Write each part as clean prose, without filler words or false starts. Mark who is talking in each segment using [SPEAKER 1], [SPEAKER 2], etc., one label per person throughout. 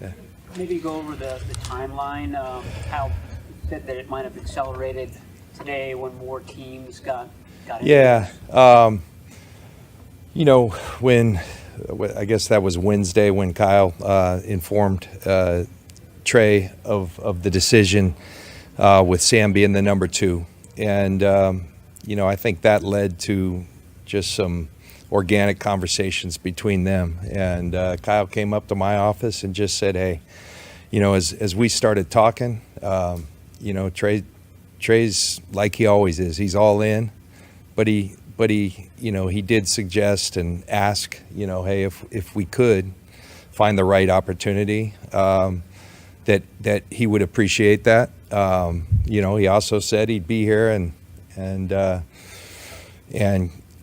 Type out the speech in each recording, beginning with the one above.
[SPEAKER 1] Yeah.
[SPEAKER 2] Maybe go over the timeline, how you said that it might have accelerated today when more teams got into
[SPEAKER 1] Yeah.
[SPEAKER 2] this.
[SPEAKER 1] When I guess that was Wednesday when Kyle informed Trey of the decision with Sam being the number 2. And, I think that led to just some organic conversations between them. And Kyle came up to my office and just said, hey, as we started talking, Trey's like he always is. He's all in, but he he did suggest and ask, hey, if we could find the right opportunity, that he would appreciate that. He also said he'd be here and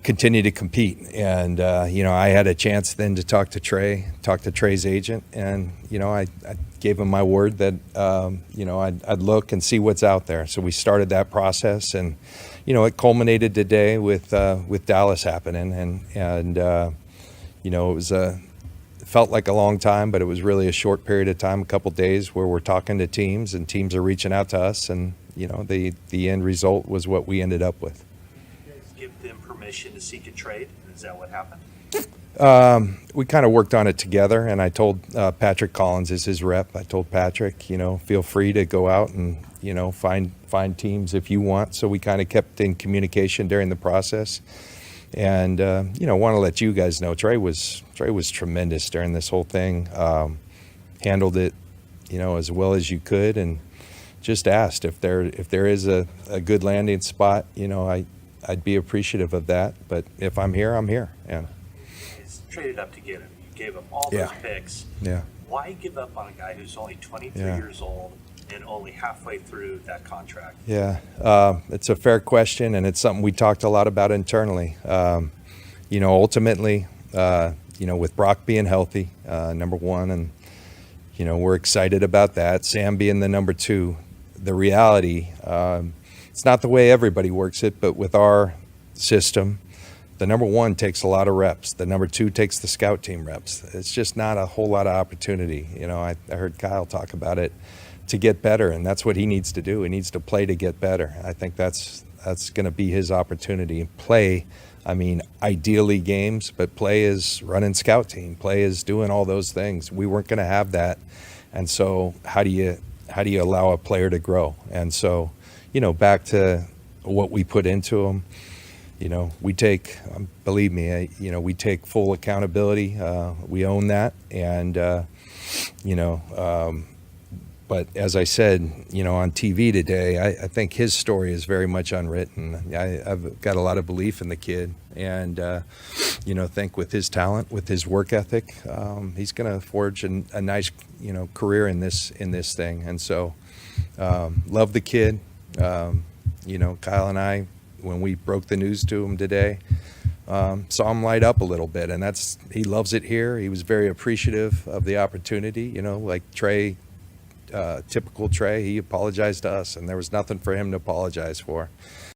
[SPEAKER 1] continue to compete. And I had a chance then to talk to Trey's agent, and I gave him my word that I'd look and see what's out there. So we started that process, and it culminated today with Dallas happening, and it felt like a long time, but it was really a short period of time, a couple days, where we're talking to teams, and teams are reaching out to us, and the end result was what we ended up with.
[SPEAKER 3] Did you guys give them permission to seek a trade? Is that what happened?
[SPEAKER 1] We kind of worked on it together, and I told Patrick Collins is his rep. I told Patrick, feel free to go out and find teams if you want. So we kind of kept in communication during the process, and want to let you guys know Trey was tremendous during this whole thing. Handled it, as well as you could, and just asked if there is a good landing spot. I'd be appreciative of that. But if I'm here, I'm here. Yeah.
[SPEAKER 3] Traded up to get him. You gave him all those picks.
[SPEAKER 1] Yeah.
[SPEAKER 3] Why give up on a guy who's only 23 years old and only halfway through that contract?
[SPEAKER 1] Yeah, it's a fair question, and it's something we talked a lot about internally. Ultimately, with Brock being healthy, number 1, and we're excited about that. Sam being the number 2. The reality, it's not the way everybody works it, but with our system, the number 1 takes a lot of reps. The number 2 takes the scout team reps. It's just not a whole lot of opportunity. I heard Kyle talk about it, to get better, and that's what he needs to do. He needs to play to get better. I think that's going to be his opportunity. Play, ideally games, but play is running scout team. Play is doing all those things. We weren't going to have that, and so how do you allow a player to grow? And so, back to what we put into him. We take, believe me, we take full accountability. We own that. And, but as I said, on TV today, I think his story is very much unwritten. I've got a lot of belief in the kid, and, think with his talent, with his work ethic, he's going to forge a nice, career in this thing. And so, love the kid. Kyle and I, when we broke the news to him today, saw him light up a little bit, and he loves it here. He was very appreciative of the opportunity, like Trey, typical Trey. He apologized to us, and there was nothing for him to apologize for.